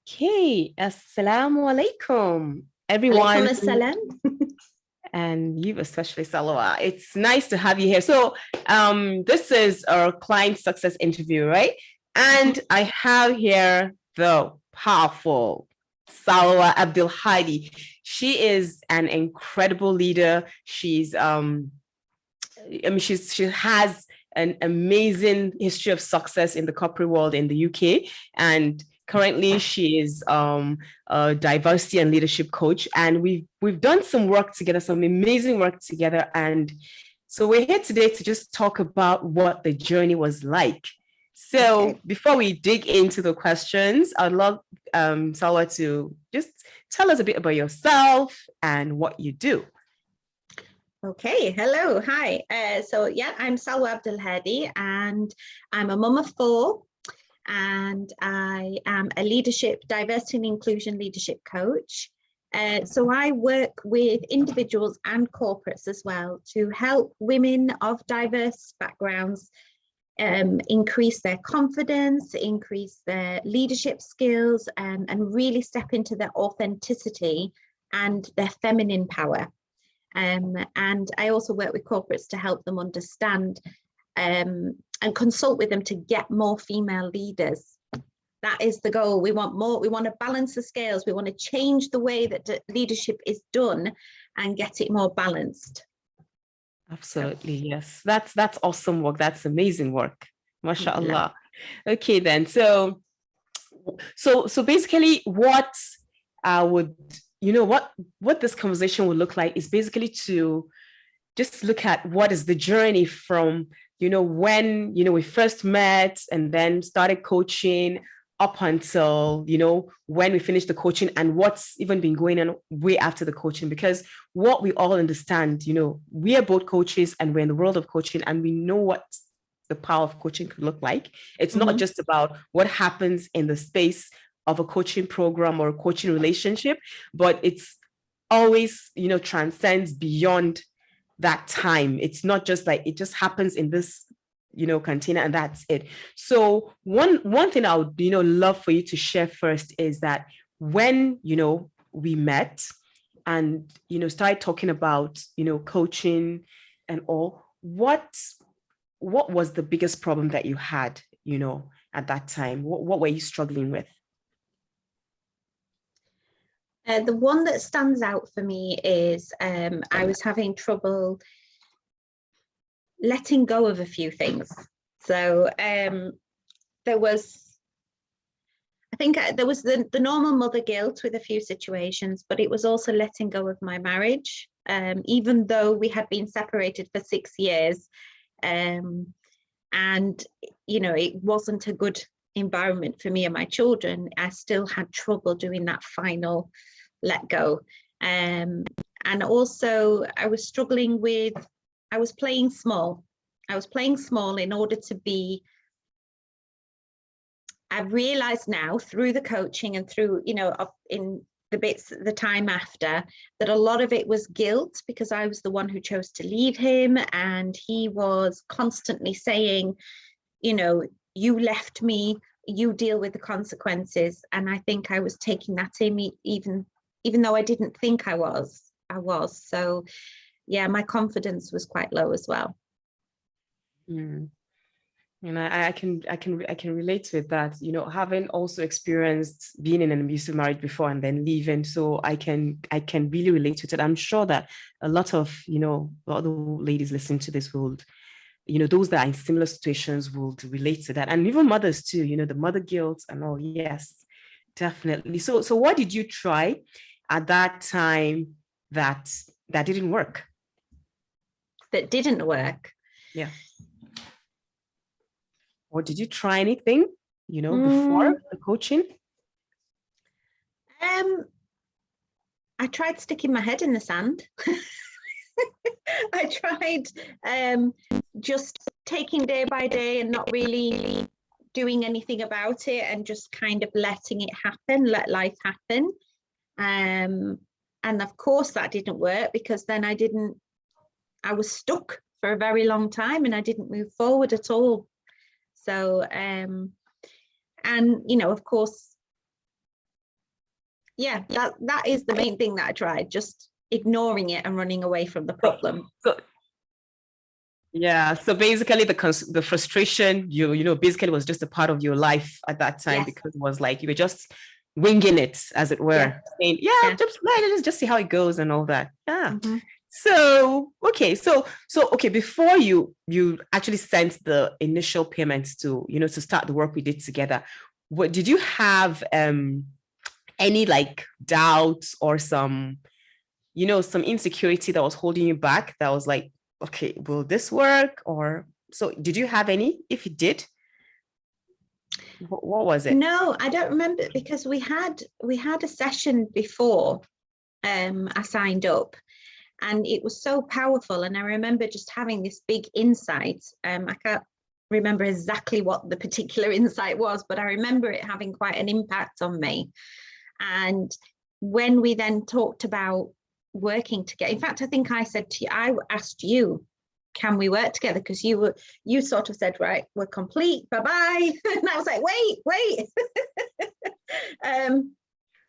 Okay, Assalamu alaikum, Alaikum everyone, assalam. and you especially, Salwa. It's nice to have you here. So, this is our client success interview, right? And I have here the powerful Salwa Abdul Hadi. She is an incredible leader. She has an amazing history of success in the corporate world in the UK, and currently she is a diversity and leadership coach. And we've done some work together, some amazing work together. And so we're here today to just talk about what the journey was like. So before we dig into the questions, I'd love Salwa to just tell us a bit about yourself and what you do. Okay, hello, hi. I'm Salwa Abdul Hadi and I'm a mum of four and I am a diversity and inclusion leadership coach. So I work with individuals and corporates as well to help women of diverse backgrounds increase their confidence, increase their leadership skills, and really step into their authenticity and their feminine power. And I also work with corporates to help them understand and consult with them to get more female leaders. That is the goal. We want more. We want to balance the scales. We want to change the way that leadership is done and get it more balanced. Absolutely, yes. That's awesome work. That's amazing work. MashaAllah. Okay, then. So basically, what this conversation would look like is basically to just look at what is the journey from when we first met and then started coaching up until when we finished the coaching, and what's even been going on way after the coaching. Because what we all understand, we are both coaches and we're in the world of coaching, and we know what the power of coaching could look like. It's not just about what happens in the space of a coaching program or a coaching relationship, but it's always transcends beyond that time. It's not just like it just happens in this container and that's it. So one thing I would love for you to share first is that when we met and started talking about coaching and all, what was the biggest problem that you had at that time? What were you struggling with? The one that stands out for me is I was having trouble letting go of a few things. So there was the normal mother guilt with a few situations, but it was also letting go of my marriage, even though we had been separated for 6 years. And it wasn't a good environment for me and my children. I still had trouble doing that final let go. And also I was struggling with, I was playing small in order to be, I've realized now through the coaching and through, in the time after, that a lot of it was guilt because I was the one who chose to leave him. And he was constantly saying, you left me, you deal with the consequences. And I think I was taking that in me, even though I didn't think I was. So yeah, my confidence was quite low as well. And I can relate with that, having also experienced being in an abusive marriage before and then leaving. So I can really relate to it. I'm sure that a lot of, other ladies listening to this would, those that are in similar situations would relate to that. And even mothers too, the mother guilt and all. Yes, definitely. So what did you try at that time that didn't work? That didn't work? Yeah. Or did you try anything, before the coaching? I tried sticking my head in the sand. I tried just taking day by day and not really doing anything about it and just kind of letting it happen, let life happen. And of course that didn't work because then I was stuck for a very long time and I didn't move forward at all. So, of course, yeah, that is the main thing that I tried, just ignoring it and running away from the problem. So yeah, so basically the frustration, basically was just a part of your life at that time, Yes. because it was like you were just winging it, as it were, Yeah. saying, just see how it goes and all that. Yeah. Mm-hmm. So okay, so okay, before you actually sent the initial payments to to start the work we did together, what did you have any like doubts or some some insecurity that was holding you back, that was like, okay, will this work? Or so did you have any? If you did, what was it? No, I don't remember, because we had a session before I signed up, and it was so powerful. And I remember just having this big insight. I can't remember exactly what the particular insight was, but I remember it having quite an impact on me. And when we then talked about working together, in fact, I think I said to you, I asked you, can we work together? Because you sort of said, right, we're complete, bye-bye. And I was like, wait.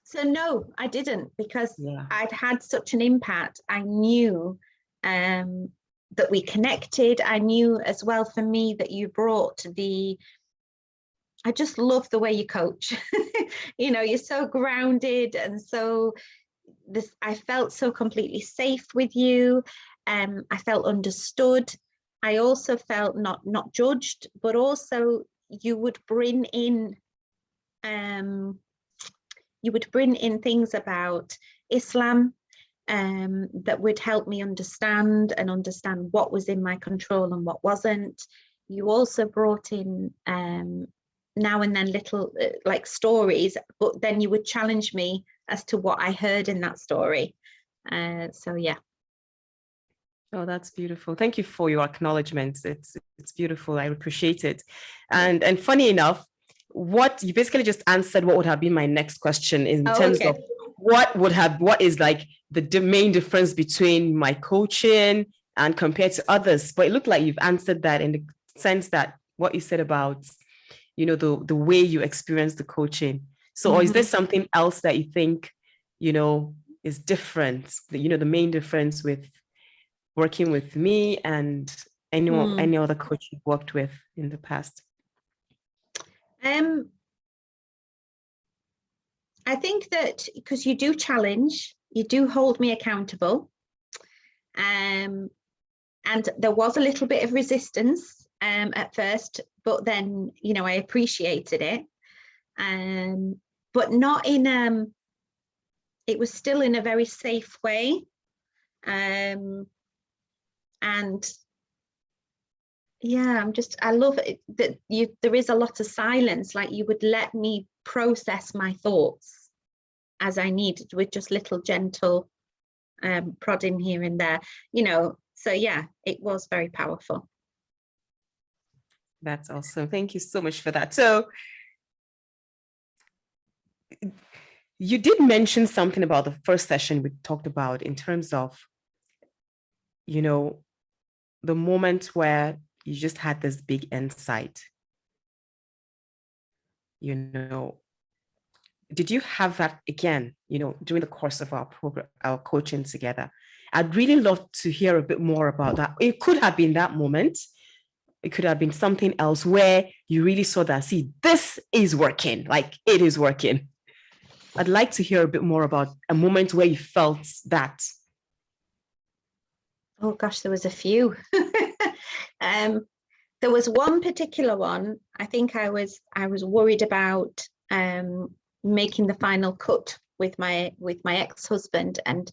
So no, I didn't, because I'd had such an impact. I knew that we connected. I knew as well, for me, that you brought I just love the way you coach. You're so grounded, and so I felt so completely safe with you. I felt understood. I also felt not judged, but also you would bring in things about Islam that would help me understand what was in my control and what wasn't. You also brought in now and then little like stories, but then you would challenge me as to what I heard in that story. So yeah. Oh, that's beautiful. Thank you for your acknowledgements. It's beautiful. I appreciate it. And funny enough, what you basically just answered what would have been my next question in terms of what is like the main difference between my coaching and compared to others. But it looked like you've answered that in the sense that what you said about, the way you experience the coaching. So, or is there something else that you think, is different, the main difference with working with me and any other coach you've worked with in the past? I think that because you do challenge, you do hold me accountable. And there was a little bit of resistance at first, but then, I appreciated it. But not in, it was still in a very safe way. And yeah, I love it that there is a lot of silence, like you would let me process my thoughts as I needed, with just little gentle prodding here and there, so yeah, it was very powerful. That's awesome. Thank you so much for that. So you did mention something about the first session we talked about in terms of, the moment where you just had this big insight. Did you have that again, during the course of our program, our coaching together? I'd really love to hear a bit more about that. It could have been that moment. It could have been something else where you really saw that, see, this is working, like it is working. I'd like to hear a bit more about a moment where you felt that. Oh gosh, there was a few. There was one particular one. I think I was worried about making the final cut with my ex-husband, and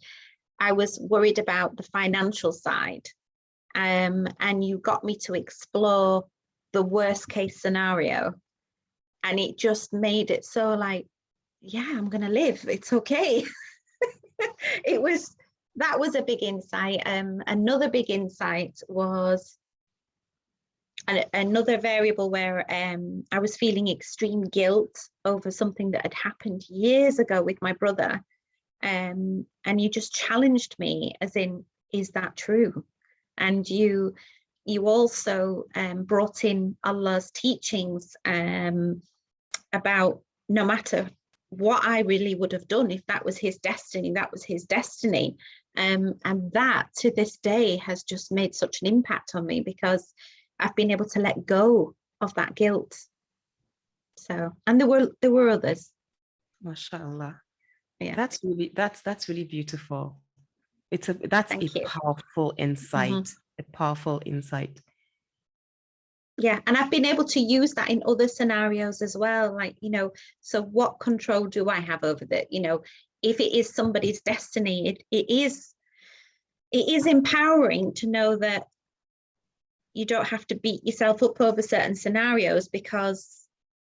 I was worried about the financial side. And you got me to explore the worst case scenario, and it just made it so like, yeah, I'm gonna live, it's okay. That was a big insight. Another big insight was another variable where I was feeling extreme guilt over something that had happened years ago with my brother, and you just challenged me, as in, is that true? And you also brought in Allah's teachings about no matter what I really would have done if that was his destiny. That was his destiny. And that to this day has just made such an impact on me, because I've been able to let go of that guilt. So, and there were others. MashaAllah. Yeah. That's really beautiful. That's Thank you. Powerful insight, a powerful insight. Yeah, and I've been able to use that in other scenarios as well. Like, so what control do I have over that? If it is somebody's destiny, it is empowering to know that you don't have to beat yourself up over certain scenarios, because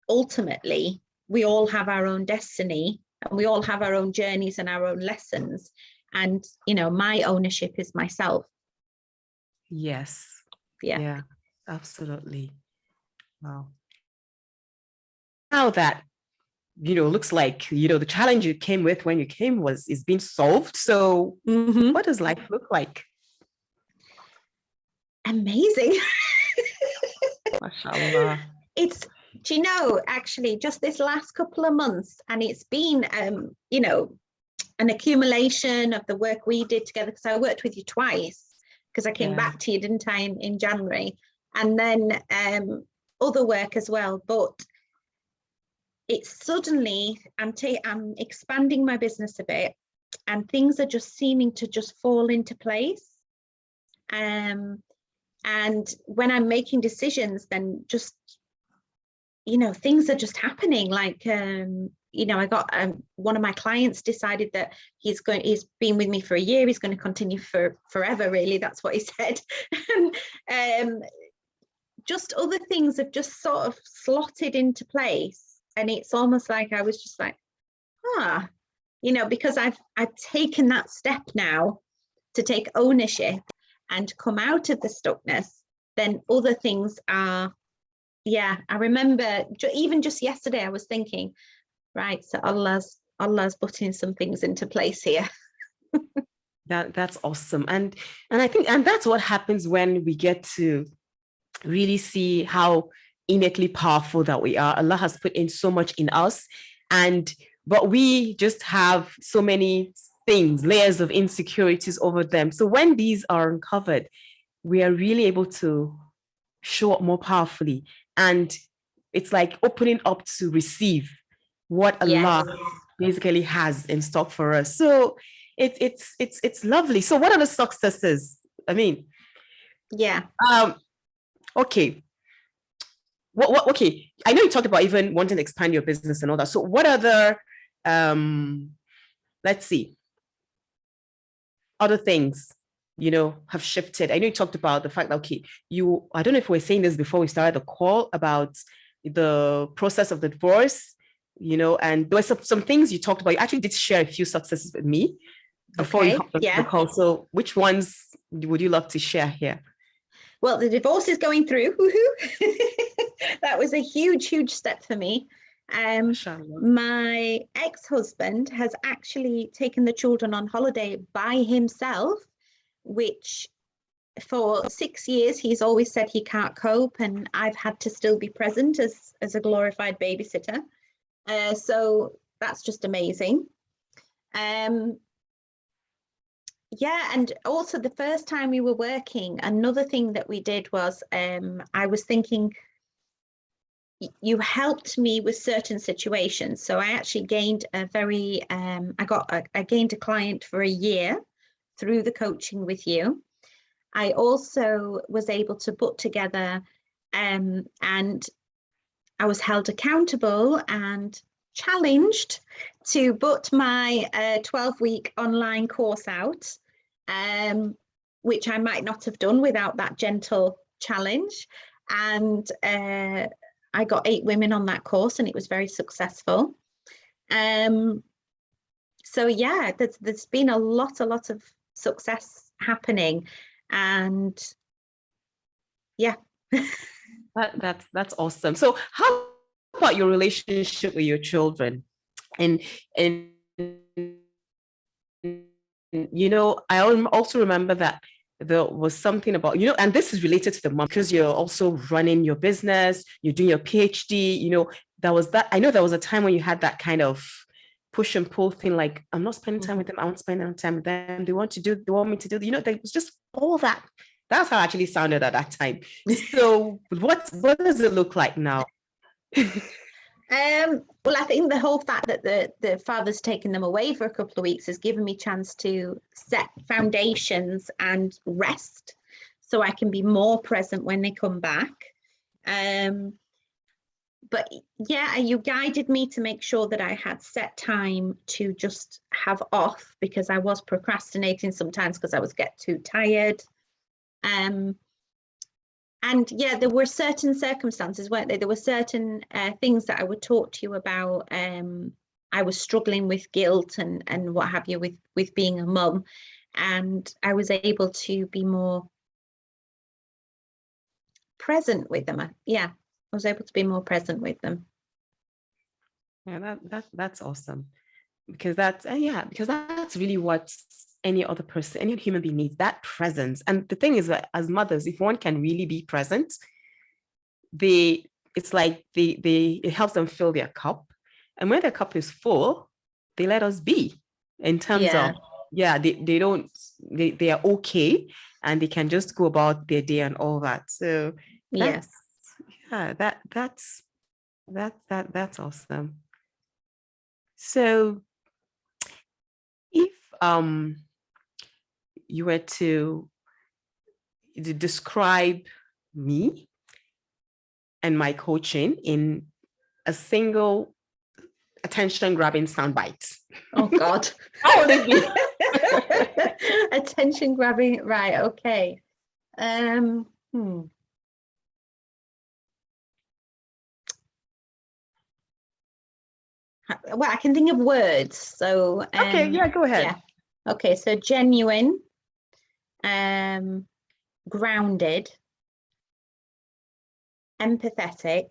ultimately we all have our own destiny and we all have our own journeys and our own lessons. And, my ownership is myself. Yes. Yeah, absolutely. Wow. Now that, looks like, the challenge you came with when you came is being solved. So what does life look like? Amazing. MashaAllah. Actually, just this last couple of months, and it's been, an accumulation of the work we did together, because I worked with you twice, because I came back to you, didn't I, in January, and then other work as well. But it's suddenly, I'm expanding my business a bit, and things are just seeming to just fall into place. And when I'm making decisions, then just, things are just happening. Like, I got one of my clients decided that he's been with me for a year. He's going to continue for forever, really. That's what he said. Just other things have just sort of slotted into place. And it's almost like I was just like, because I've taken that step now to take ownership and come out of the stuckness, then other things are, I remember even just yesterday, I was thinking, right, so Allah's putting some things into place here. That's awesome. And I think, and that's what happens when we get to really see how innately powerful that we are. Allah has put in so much in us, but we just have so many things, layers of insecurities over them. So when these are uncovered, we are really able to show up more powerfully. And it's like opening up to receive what Allah basically has in stock for us. So it's lovely. So what are the successes? I mean, okay. Okay. I know you talked about even wanting to expand your business and all that. So what other, let's see, other things, have shifted? I know you talked about the fact that, okay, I don't know if we were saying this before we started the call about the process of the divorce, and there were some things you talked about. You actually did share a few successes with me before you hopped on the call. So which ones would you love to share here? Well, the divorce is going through. That was a huge, huge step for me. My ex-husband has actually taken the children on holiday by himself, which for 6 years he's always said he can't cope, and I've had to still be present as a glorified babysitter. So that's just amazing. And also the first time we were working, another thing that we did was I was thinking, you helped me with certain situations. So I actually gained I gained a client for a year through the coaching with you. I also was able to put together and I was held accountable and challenged to put my 12-week online course out, which I might not have done without that gentle challenge. And I got 8 women on that course, and it was very successful. So yeah, there's been a lot of success happening, and yeah. That's awesome. So how about your relationship with your children? And I also remember that there was something about, and this is related to the mom, because you're also running your business, you're doing your PhD, I know there was a time when you had that kind of push and pull thing, like I'm not spending time with them, I won't spend time with them, they want me to do, there was just all that. That's how I actually sounded at that time. So what does it look like now? Well, I think the whole fact that the father's taken them away for a couple of weeks has given me a chance to set foundations and rest so I can be more present when they come back. But yeah, you guided me to make sure that I had set time to just have off, because I was procrastinating sometimes because I was get too tired. And yeah, there were certain circumstances, weren't there? There were certain things that I would talk to you about. I was struggling with guilt and what have you with being a mum, and I was able to be more present with them. Yeah, I was able to be more present with them. Yeah, that's awesome, because that's really what any other person, any human being needs, that presence. And the thing is that as mothers, if one can really be present, it helps them fill their cup. And when their cup is full, they let us be, in terms of, they are okay, and they can just go about their day and all that. So that's awesome. So if you were to describe me and my coaching in a single attention-grabbing soundbite. Oh God. How would it be? Attention-grabbing, right, okay. Well, I can think of words. So okay, yeah, go ahead. Yeah. Okay, so genuine, grounded, empathetic,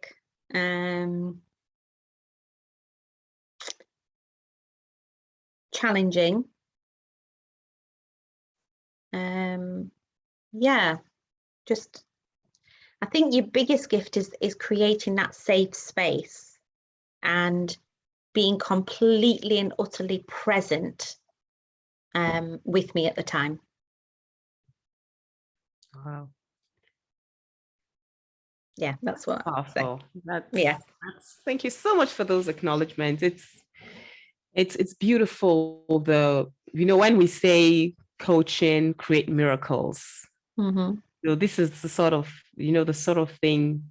challenging. Yeah, just, I think your biggest gift is creating that safe space and being completely and utterly present with me at the time. Wow. Yeah, that's what. Powerful. Thank you so much for those acknowledgements. It's beautiful. When we say coaching create miracles, this is the sort of thing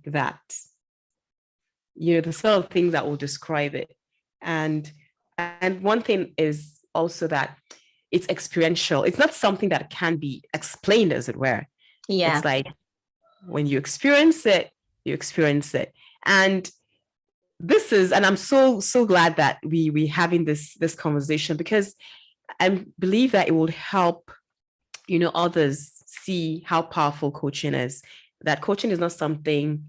that will describe it. And one thing is also that it's experiential. It's not something that can be explained, as it were. Yeah. It's like when you experience it, you experience it. And I'm so glad that we having this conversation, because I believe that it will help others see how powerful coaching is. That coaching is not something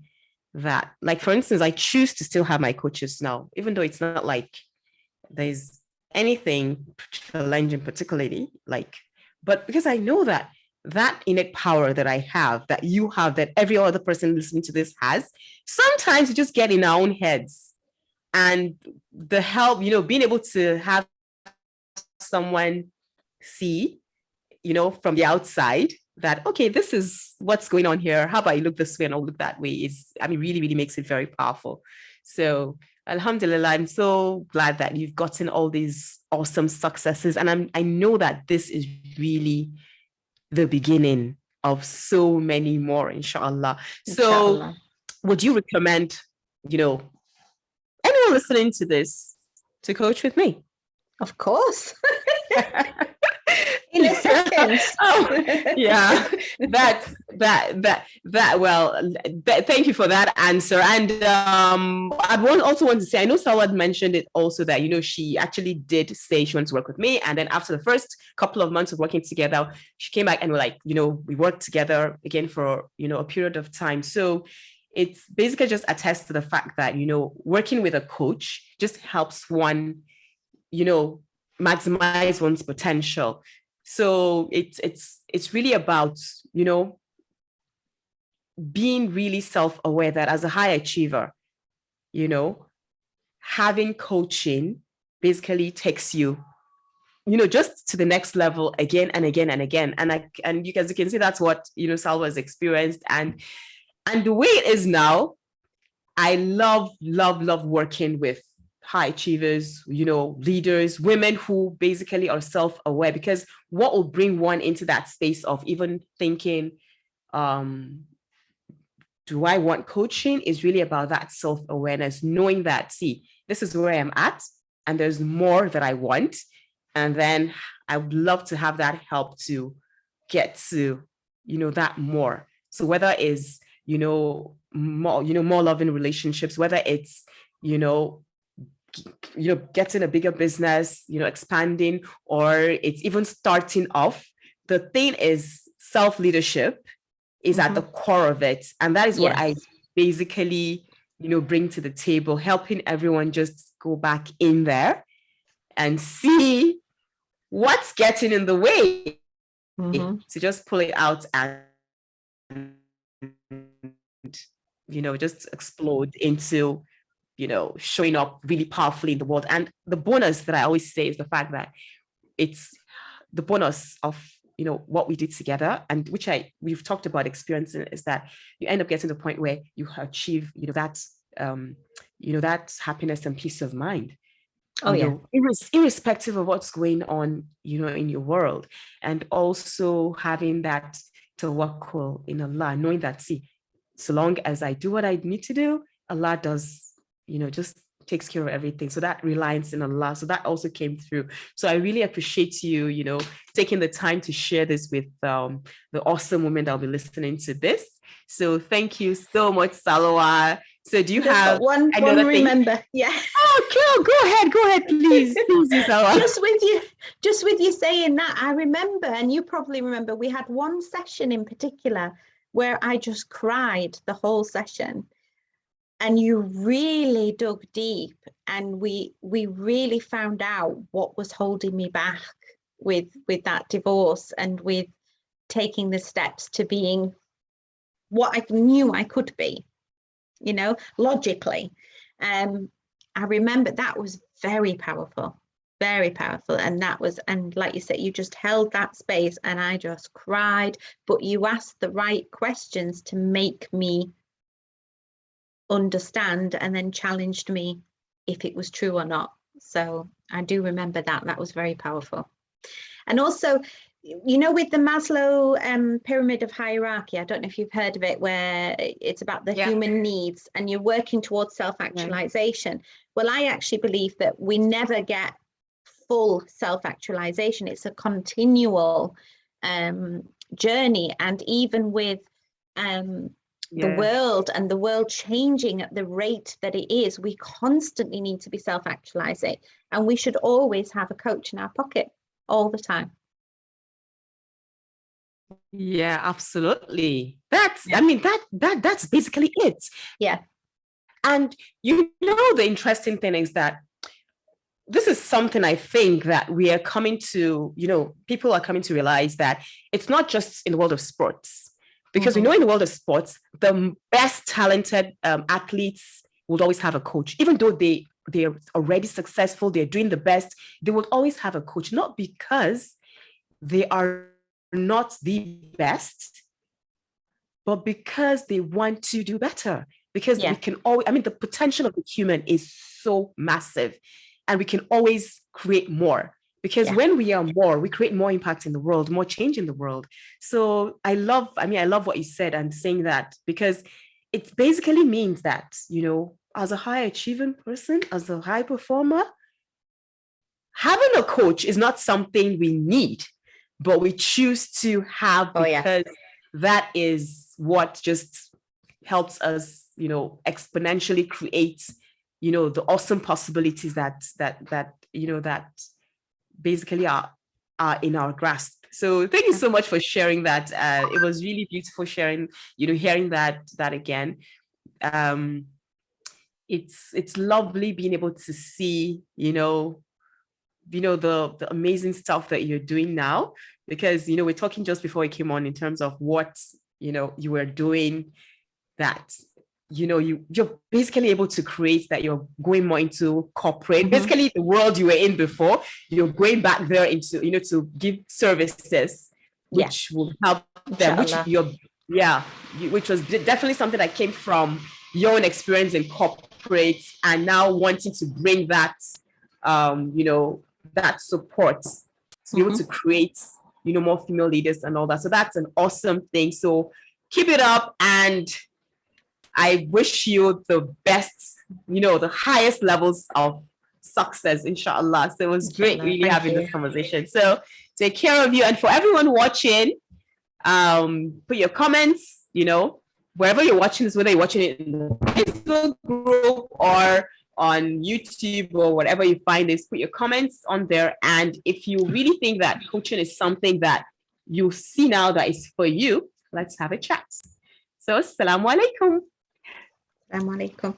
that, like, for instance, I choose to still have my coaches now, even though it's not like there's anything challenging particularly, but because I know that innate power that I have, that you have, that every other person listening to this has, sometimes we just get in our own heads. And the help, being able to have someone see, from the outside, that, okay, this is what's going on here. How about you look this way and I'll look that way, really, really makes it very powerful. So Alhamdulillah, I'm so glad that you've gotten all these awesome successes. And I know that this is really the beginning of so many more, inshallah. So would you recommend, anyone listening to this to coach with me? Of course. In a second. Thank you for that answer. And I also want to say, I know Salwa mentioned it also, that she actually did say she wants to work with me, and then after the first couple of months of working together, she came back and we're like, we worked together again for a period of time. So it's basically just attests to the fact that working with a coach just helps one maximize one's potential. So it's really about, being really self-aware that as a high achiever, having coaching basically takes you, just to the next level again and again and again. And you guys, you can see that's what, Salwa has experienced. And the way it is now, I love, love, love working with high achievers, leaders, women who basically are self-aware, because what will bring one into that space of even thinking, do I want coaching, is really about that self-awareness, knowing that, see, this is where I'm at and there's more that I want. And then I would love to have that help to get to, that more. So whether it's, more loving relationships, whether it's, getting a bigger business, expanding, or it's even starting off, the thing is self-leadership is at the core of it. And that is what I basically, bring to the table, helping everyone just go back in there and see what's getting in the way, to just pull it out and, just explode into, showing up really powerfully in the world. And the bonus that I always say is the fact that it's the bonus of, what we did together, and which we've talked about experiencing, is that you end up getting to the point where you achieve, that happiness and peace of mind. Irrespective of what's going on, in your world. And also having that tawakkul in Allah, knowing that, see, so long as I do what I need to do, Allah does, just takes care of everything. So that reliance in Allah, so that also came through. So I really appreciate you, taking the time to share this with the awesome women that will be listening to this. So thank you so much, Salwa. So do you have one remember? Yeah. Oh, go ahead, please, Salwa. just with you saying that, I remember, and you probably remember, we had one session in particular where I just cried the whole session, and you really dug deep, and we really found out what was holding me back with that divorce, and with taking the steps to being what I knew I could be, logically. I remember that was very powerful. And and like you said, you just held that space and I just cried, but you asked the right questions to make me understand, and then challenged me if it was true or not. So I do remember that was very powerful. And also, with the Maslow pyramid of hierarchy, I don't know if you've heard of it, where it's about the human needs and you're working towards self-actualization. Well, I actually believe that we never get full self-actualization. It's a continual journey. And even with the world and the world changing at the rate that it is, we constantly need to be self-actualizing, and we should always have a coach in our pocket all the time. Yeah, absolutely. I mean, that's basically it. Yeah. And the interesting thing is that this is something I think that we are coming to, people are coming to realize, that it's not just in the world of sports, because we know in the world of sports, the best talented athletes would always have a coach, even though they're already successful, they're doing the best, they will always have a coach, not because they are not the best, but because they want to do better. Because we can always, the potential of the human is so massive, and we can always create more. Because when we are more, we create more impact in the world, more change in the world. So I love what you said, and saying that, because it basically means that, as a high achieving person, as a high performer, having a coach is not something we need, but we choose to have, because that is what just helps us, exponentially create, the awesome possibilities that basically are in our grasp. So thank you so much for sharing that. It was really beautiful sharing, hearing that again. It's lovely being able to see, the amazing stuff that you're doing now, because, we're talking just before we came on in terms of what, you were doing that you're basically able to create that. You're going more into corporate, basically the world you were in before. You're going back there into, to give services, which will help them, which was definitely something that came from your own experience in corporate, and now wanting to bring that, that support to be able to create, more female leaders and all that. So that's an awesome thing. So keep it up, and I wish you the best, the highest levels of success, inshallah. So it was great really having this conversation. So take care of you. And for everyone watching, put your comments, wherever you're watching this, whether you're watching it in the Facebook group or on YouTube or whatever you find this, put your comments on there. And if you really think that coaching is something that you see now that is for you, let's have a chat. So, assalamu alaikum. Assalamu alaikum.